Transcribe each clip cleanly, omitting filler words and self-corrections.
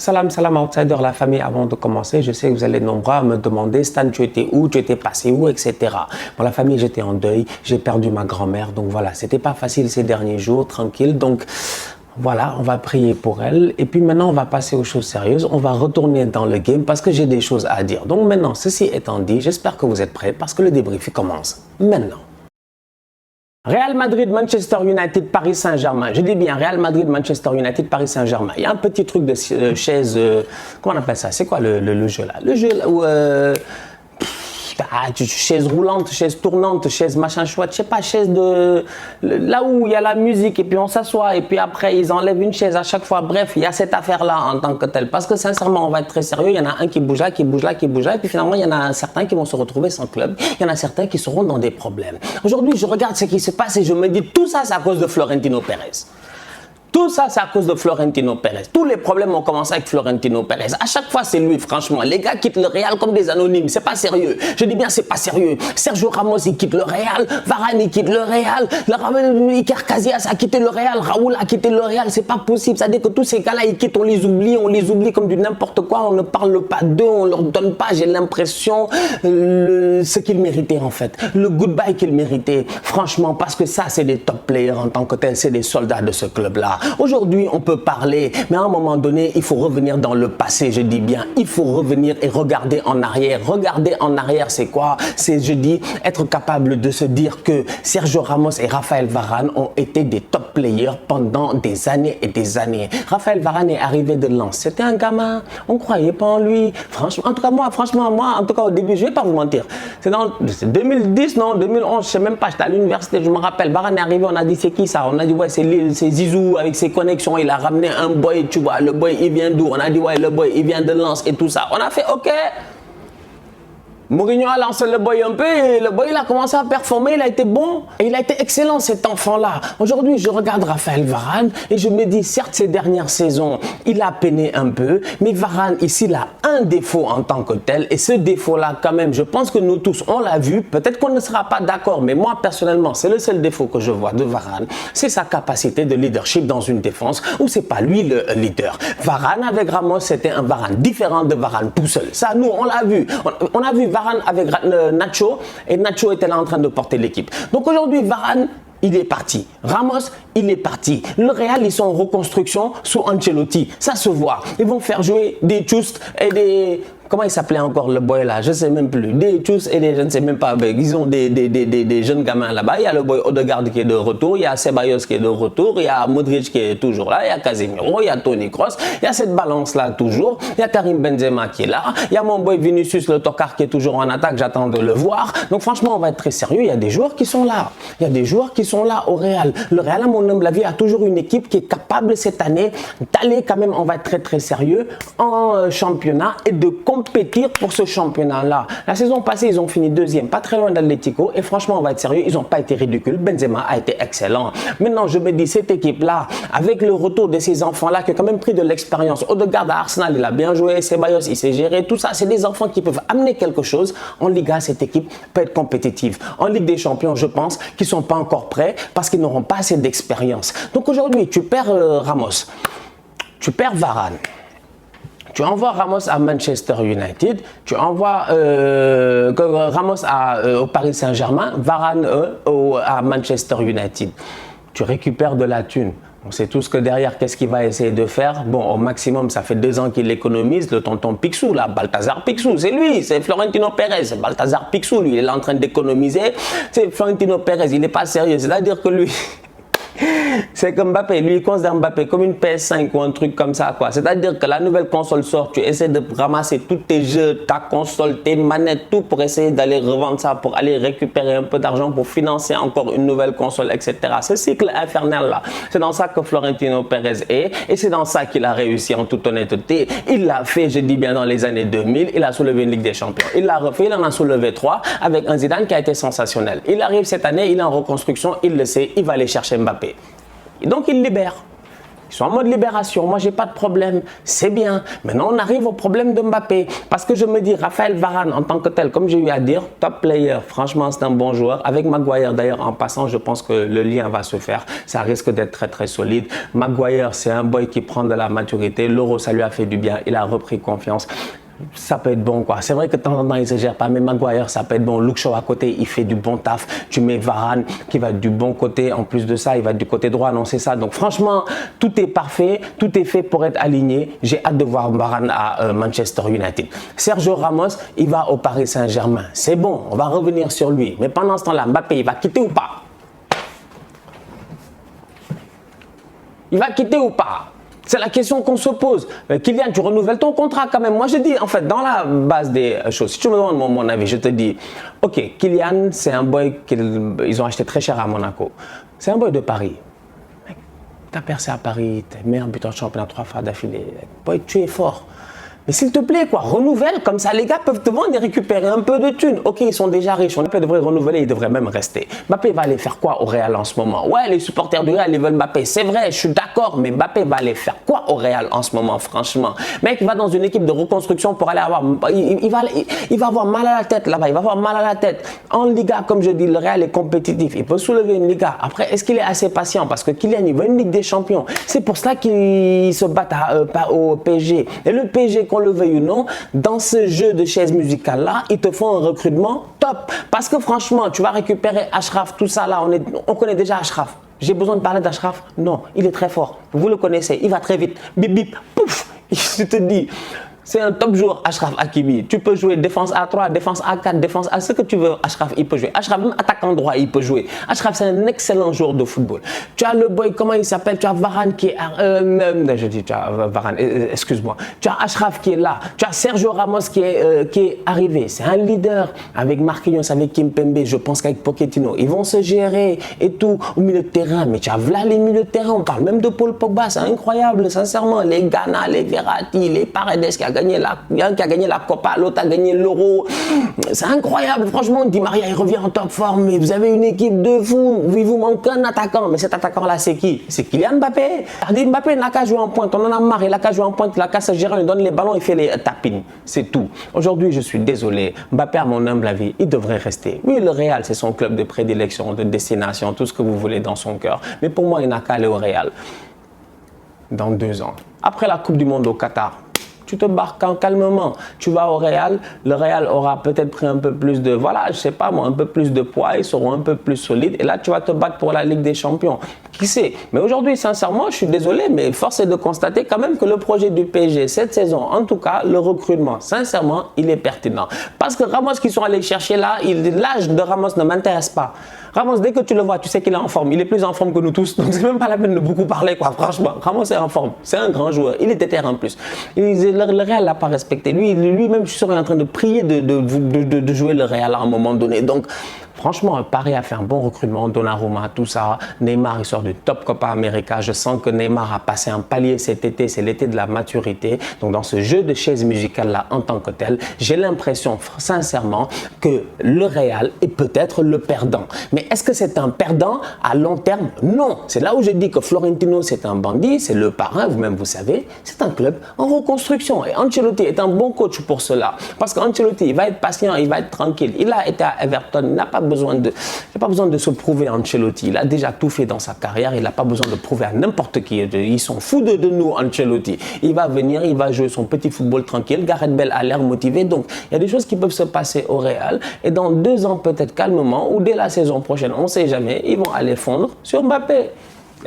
Salam, salam outsider, la famille. Avant de commencer, je sais que vous allez nombreux à me demander Stan, tu étais où, tu étais passé où, etc. Pour la famille, j'étais en deuil, j'ai perdu ma grand-mère, donc voilà, c'était pas facile ces derniers jours, tranquille, donc voilà, on va prier pour elle. Et puis maintenant, on va passer aux choses sérieuses, on va retourner dans le game parce que j'ai des choses à dire. Donc maintenant, ceci étant dit, j'espère que vous êtes prêts parce que le débrief commence maintenant. Real Madrid, Manchester United, Paris Saint-Germain. Je dis bien Real Madrid, Manchester United, Paris Saint-Germain. Il y a un petit truc de chaise, comment on appelle ça? C'est quoi le jeu là? Le jeu là où chaise roulante, chaise tournante, chaise machin chouette, je sais pas, chaise de là où il y a la musique et puis on s'assoit et puis après ils enlèvent une chaise à chaque fois. Bref, il y a cette affaire là en tant que telle parce que sincèrement on va être très sérieux. Il y en a un qui bouge là, qui bouge là, qui bouge là et puis finalement il y en a certains qui vont se retrouver sans club. Il y en a certains qui seront dans des problèmes. Aujourd'hui, je regarde ce qui se passe et je me dis tout ça c'est à cause de Florentino Pérez. Tout ça, c'est à cause de Florentino Pérez. Tous les problèmes ont commencé avec Florentino Pérez. À chaque fois, c'est lui, franchement. Les gars quittent le Real comme des anonymes. C'est pas sérieux. Je dis bien, c'est pas sérieux. Sergio Ramos, il quitte le Real. Varane, il quitte le Real. Iker Casillas a quitté le Real. Raoul a quitté le Real. C'est pas possible. C'est-à-dire que tous ces gars-là, ils quittent, on les oublie comme du n'importe quoi. On ne parle pas d'eux, on leur donne pas, j'ai l'impression, ce qu'ils méritaient en fait. Le goodbye qu'ils méritaient. Franchement, parce que ça, c'est des top players en tant que tels. C'est des soldats de ce club-là. Aujourd'hui, on peut parler, mais à un moment donné, il faut revenir dans le passé, je dis bien. Il faut revenir et regarder en arrière. Regarder en arrière, c'est quoi? C'est, je dis, être capable de se dire que Sergio Ramos et Raphaël Varane ont été des top players pendant des années et des années. Raphaël Varane est arrivé de Lens. C'était un gamin, on ne croyait pas en lui. Franchement, en tout cas, moi, en tout cas, au début, je ne vais pas vous mentir. C'est 2010, non, 2011, je ne sais même pas, j'étais à l'université, je me rappelle. Varane est arrivé, on a dit, c'est qui ça? On a dit, ouais, c'est Zizou avec ses connexions, il a ramené un boy, tu vois, le boy il vient d'où? On a dit ouais, le boy il vient de Lens et tout ça. On a fait ok. Mourinho a lancé le boy un peu et le boy il a commencé à performer, il a été bon et il a été excellent cet enfant-là. Aujourd'hui, je regarde Raphaël Varane et je me dis certes ces dernières saisons, il a peiné un peu, mais Varane ici il a un défaut en tant que tel et ce défaut-là quand même, je pense que nous tous on l'a vu, peut-être qu'on ne sera pas d'accord, mais moi personnellement, c'est le seul défaut que je vois de Varane, c'est sa capacité de leadership dans une défense où c'est pas lui le leader. Varane avec Ramos, c'était un Varane différent de Varane tout seul. Ça, nous on l'a vu. On a vu Varane avec Nacho et Nacho était là en train de porter l'équipe. Donc aujourd'hui, Varane, il est parti. Ramos, il est parti. Le Real, ils sont en reconstruction sous Ancelotti. Ça se voit. Ils vont faire jouer des Tchust et des... Comment il s'appelait encore le boy là? Je ne sais même plus. Des Tchous et des je ne sais même pas. Ils ont des jeunes gamins là-bas. Il y a le boy Odegaard qui est de retour. Il y a Ceballos qui est de retour. Il y a Modric qui est toujours là. Il y a Casemiro. Il y a Toni Kroos. Il y a cette balance là toujours. Il y a Karim Benzema qui est là. Il y a mon boy Vinicius le tocard qui est toujours en attaque. J'attends de le voir. Donc franchement, on va être très sérieux. Il y a des joueurs qui sont là. Il y a des joueurs qui sont là au Real. Le Real, à mon humble avis, a toujours une équipe qui est capable cette année d'aller quand même, on va être très très sérieux, en championnat et de compétir pour ce championnat-là. La saison passée, ils ont fini deuxième, pas très loin d'Atlético. Et franchement, on va être sérieux, ils n'ont pas été ridicules. Benzema a été excellent. Maintenant, je me dis, cette équipe-là, avec le retour de ces enfants-là, qui ont quand même pris de l'expérience. Odegaard à Arsenal, il a bien joué. Ceballos, il s'est géré. Tout ça, c'est des enfants qui peuvent amener quelque chose. En Liga, cette équipe peut être compétitive. En Ligue des Champions, je pense qu'ils ne sont pas encore prêts parce qu'ils n'auront pas assez d'expérience. Donc aujourd'hui, tu perds Ramos, tu perds Varane. Tu envoies Ramos à Manchester United, tu envoies Ramos au Paris Saint-Germain, Varane à Manchester United. Tu récupères de la thune. On sait tous que derrière, qu'est-ce qu'il va essayer de faire? Bon, au maximum, ça fait 2 ans qu'il économise. Le tonton Picsou, là, Balthazar Picsou, c'est lui, c'est Florentino Pérez. Balthazar Picsou, lui, il est en train d'économiser. C'est Florentino Pérez, il n'est pas sérieux. C'est-à-dire que lui... C'est comme Mbappé, lui il considère Mbappé comme une PS5 ou un truc comme ça quoi. C'est-à-dire que la nouvelle console sort, tu essaies de ramasser tous tes jeux, ta console, tes manettes, tout pour essayer d'aller revendre ça, pour aller récupérer un peu d'argent pour financer encore une nouvelle console, etc. Ce cycle infernal là, c'est dans ça que Florentino Pérez est et c'est dans ça qu'il a réussi en toute honnêteté. Il l'a fait, je dis bien dans les années 2000, il a soulevé une Ligue des Champions. Il l'a refait, il en a soulevé 3 avec un Zidane qui a été sensationnel. Il arrive cette année, il est en reconstruction, il le sait, il va aller chercher Mbappé. Et donc il libère. Ils sont en mode libération. Moi, j'ai pas de problème. C'est bien. Maintenant, on arrive au problème de Mbappé. Parce que je me dis, Raphaël Varane, en tant que tel, comme j'ai eu à dire, top player. Franchement, c'est un bon joueur. Avec Maguire, d'ailleurs, en passant, je pense que le lien va se faire. Ça risque d'être très, très solide. Maguire, c'est un boy qui prend de la maturité. L'Euro, ça lui a fait du bien. Il a repris confiance. Ça peut être bon, quoi. C'est vrai que de temps en temps, il ne se gère pas, mais Maguire, ça peut être bon. Luke Shaw à côté, il fait du bon taf. Tu mets Varane qui va être du bon côté. En plus de ça, il va être du côté droit. Non, c'est ça. Donc, franchement, tout est parfait. Tout est fait pour être aligné. J'ai hâte de voir Varane à Manchester United. Sergio Ramos, il va au Paris Saint-Germain. C'est bon, on va revenir sur lui. Mais pendant ce temps-là, Mbappé, il va quitter ou pas? Il va quitter ou pas? C'est la question qu'on se pose. Kylian, tu renouvelles ton contrat quand même. Moi, je dis, en fait, dans la base des choses, si tu me demandes mon avis, je te dis, ok, Kylian, c'est un boy qu'ils ont acheté très cher à Monaco. C'est un boy de Paris. Mec, t'as percé à Paris, t'es meilleur buteur de championnat 3 fois d'affilée. Boy, tu es fort. Mais s'il te plaît, quoi, renouvelle, comme ça les gars peuvent te vendre et récupérer un peu de thunes. Ok, ils sont déjà riches, on devrait renouveler, ils devraient même rester. Mbappé va aller faire quoi au Real en ce moment? Ouais, les supporters du Real, ils veulent Mbappé, c'est vrai, je suis d'accord, mais Mbappé va aller faire quoi au Real en ce moment, franchement? Mec, il va dans une équipe de reconstruction pour aller avoir... Il va avoir mal à la tête là-bas, il va avoir mal à la tête. En Liga, comme je dis, le Real est compétitif, il peut soulever une Liga. Après, est-ce qu'il est assez patient? Parce que Kylian, il veut une Ligue des Champions. C'est pour cela qu'ils se battent au PSG. Et le PSG, qu'on le veuille ou non, dans ce jeu de chaise musicale là, ils te font un recrutement top. Parce que franchement, tu vas récupérer Achraf, tout ça là, on connaît déjà Achraf. J'ai besoin de parler d'Achraf? Non, il est très fort. Vous le connaissez, il va très vite. Bip bip, pouf, je te dis. C'est un top joueur, Achraf Hakimi. Tu peux jouer défense A3, défense A4, défense A, ce que tu veux, Achraf, il peut jouer. Achraf, même attaquant droit, il peut jouer. Achraf, c'est un excellent joueur de football. Tu as le boy, comment il s'appelle? Tu as Varane qui est... je dis, tu as Varane, excuse-moi. Tu as Achraf qui est là. Tu as Sergio Ramos qui est arrivé. C'est un leader avec Marquinhos, avec Kimpembe. Je pense qu'avec Pochettino, ils vont se gérer et tout au milieu de terrain. Mais tu as là les milieux de terrain. On parle même de Paul Pogba. C'est incroyable, sincèrement. Les Ghana, les Verratti, les Paredes qui a gagné la Copa, l'autre a gagné l'Euro. C'est incroyable, franchement. Di Maria, il revient en top forme. Mais vous avez une équipe de fous. Il vous manque un attaquant. Mais cet attaquant-là, c'est qui? C'est Kylian Mbappé. Mbappé n'a qu'à jouer en pointe. On en a marre. Il n'a qu'à jouer en pointe. Il n'a qu'à se gérer. Il donne les ballons. Il fait les tapines. C'est tout. Aujourd'hui, je suis désolé. Mbappé, à mon humble avis, il devrait rester. Oui, le Real, c'est son club de prédilection, de destination, tout ce que vous voulez dans son cœur. Mais pour moi, il n'a qu'à aller au Real dans 2 ans. Après la Coupe du Monde au Qatar, tu te barres calmement, tu vas au Real, le Real aura peut-être pris un peu plus de, voilà, je sais pas moi, un peu plus de poids, ils seront un peu plus solides et là tu vas te battre pour la Ligue des Champions. Qui sait? Mais aujourd'hui, sincèrement, je suis désolé, mais force est de constater quand même que le projet du PSG cette saison, en tout cas, le recrutement, sincèrement, il est pertinent. Parce que Ramos qu'ils sont allés chercher là, l'âge de Ramos ne m'intéresse pas. Ramos, dès que tu le vois, tu sais qu'il est en forme. Il est plus en forme que nous tous. Donc, c'est même pas la peine de beaucoup parler, quoi. Franchement, Ramos est en forme. C'est un grand joueur. Il était terre en plus. Le Real l'a pas respecté. Lui-même, je serais en train de prier de jouer le Real à un moment donné. Donc, franchement, Paris a fait un bon recrutement, Donnarumma, tout ça. Neymar, il sort du top Copa América. Je sens que Neymar a passé un palier cet été. C'est l'été de la maturité. Donc, dans ce jeu de chaise musicale-là, en tant que tel, j'ai l'impression, sincèrement, que le Real est peut-être le perdant. Mais est-ce que c'est un perdant à long terme? Non. C'est là où je dis que Florentino, c'est un bandit, c'est le parrain, vous-même, vous savez. C'est un club en reconstruction. Et Ancelotti est un bon coach pour cela. Parce qu'Ancelotti, il va être patient, il va être tranquille. Il a été à Everton, il n'a pas besoin de se prouver à Ancelotti. Il a déjà tout fait dans sa carrière. Il n'a pas besoin de prouver à n'importe qui. Ils sont fous de nous, Ancelotti. Il va venir, il va jouer son petit football tranquille. Gareth Bale a l'air motivé. Donc, il y a des choses qui peuvent se passer au Real. Et dans 2 ans, peut-être calmement, ou dès la saison prochaine, on ne sait jamais, ils vont aller fondre sur Mbappé.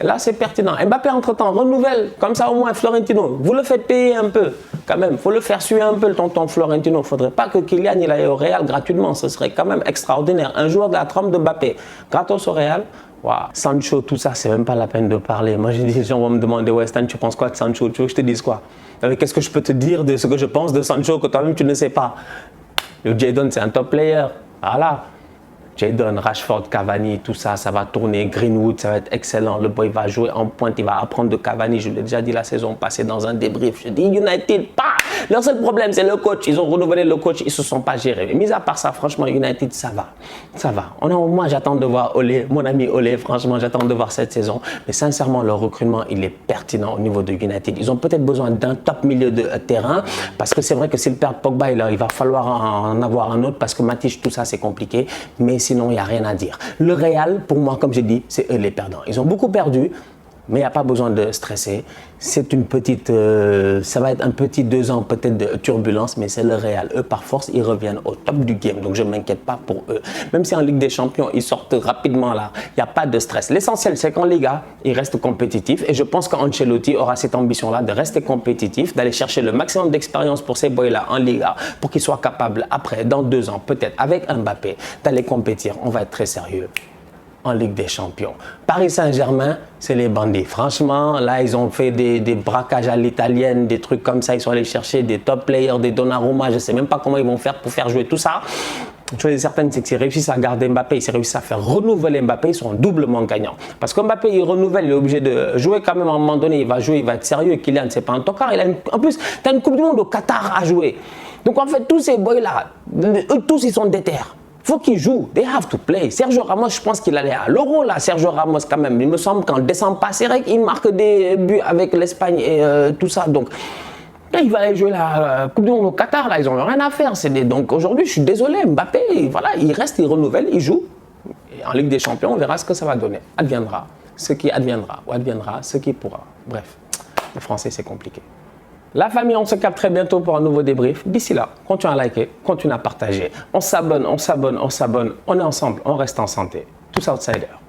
Et là, c'est pertinent. Mbappé, entre-temps, renouvelle. Comme ça, au moins, Florentino, vous le faites payer un peu. Quand même, il faut le faire suer un peu, le tonton Florentino. Il ne faudrait pas que Kylian il aille au Real gratuitement. Ce serait quand même extraordinaire. Un joueur de la trempe de Mbappé, gratos au Real. Wow. Sancho, tout ça, c'est même pas la peine de parler. Moi, j'ai dit, les gens vont me demander, ouais, Stan, tu penses quoi de Sancho? Tu veux que je te dise quoi? Qu'est-ce que je peux te dire de ce que je pense de Sancho que toi-même, tu ne sais pas? Le Jadon, c'est un top player. Voilà. Jadon, Rashford, Cavani, tout ça, ça va tourner. Greenwood, ça va être excellent. Le boy va jouer en pointe, il va apprendre de Cavani. Je l'ai déjà dit la saison passée dans un débrief. Je dis United, pas. Leur seul problème, c'est le coach. Ils ont renouvelé le coach, ils ne se sont pas gérés. Mais mis à part ça, franchement, United, ça va. Ça va. Moi, j'attends de voir Ole, mon ami Ole. Franchement, j'attends de voir cette saison. Mais sincèrement, leur recrutement, il est pertinent au niveau de United. Ils ont peut-être besoin d'un top milieu de terrain. Parce que c'est vrai que s'ils perdent Pogba, il va falloir en avoir un autre. Parce que Matic, tout ça, c'est compliqué. Mais sinon, il n'y a rien à dire. Le Real, pour moi, comme j'ai dit, c'est eux les perdants. Ils ont beaucoup perdu. Mais il n'y a pas besoin de stresser. C'est une petite, ça va être un petit 2 ans peut-être de turbulence, mais c'est le Real. Eux, par force, ils reviennent au top du game. Donc, je ne m'inquiète pas pour eux. Même si en Ligue des Champions, ils sortent rapidement là, il n'y a pas de stress. L'essentiel, c'est qu'en Liga, ils restent compétitifs. Et je pense qu'Ancelotti aura cette ambition-là de rester compétitif, d'aller chercher le maximum d'expérience pour ces boys-là en Liga, pour qu'ils soient capables, après, dans 2 ans, peut-être, avec Mbappé, d'aller compétir. On va être très sérieux en Ligue des Champions. Paris Saint-Germain, c'est les bandits. Franchement, là, ils ont fait des braquages à l'italienne, des trucs comme ça. Ils sont allés chercher des top players, des Donnarumma. Je ne sais même pas comment ils vont faire pour faire jouer tout ça. Une chose est certaine, c'est qu'ils réussissent à garder Mbappé, ils réussissent à faire renouveler Mbappé, ils sont doublement gagnants. Parce que Mbappé, il renouvelle, il est obligé de jouer quand même à un moment donné. Il va jouer, il va être sérieux. Kylian, c'est pas un tocard. En plus, tu as une Coupe du Monde au Qatar à jouer. Donc en fait, tous ces boys-là, eux tous, ils sont déter. Faut qu'ils jouent. They have to play. Sergio Ramos, je pense qu'il allait à l'Euro là. Sergio Ramos quand même. Il me semble qu'en décembre passé, il marque des buts avec l'Espagne et tout ça. Donc, là, il va aller jouer la Coupe du Monde au Qatar. Là, ils n'ont rien à faire. Donc aujourd'hui, je suis désolé. Mbappé, voilà, il reste, il renouvelle, il joue. Et en Ligue des Champions, on verra ce que ça va donner. Adviendra ce qui adviendra ou adviendra ce qui pourra. Bref, le français, c'est compliqué. La famille, on se capte très bientôt pour un nouveau débrief. D'ici là, continue à liker, continue à partager. On s'abonne, on s'abonne, on s'abonne. On est ensemble, on reste en santé. Tous outsiders.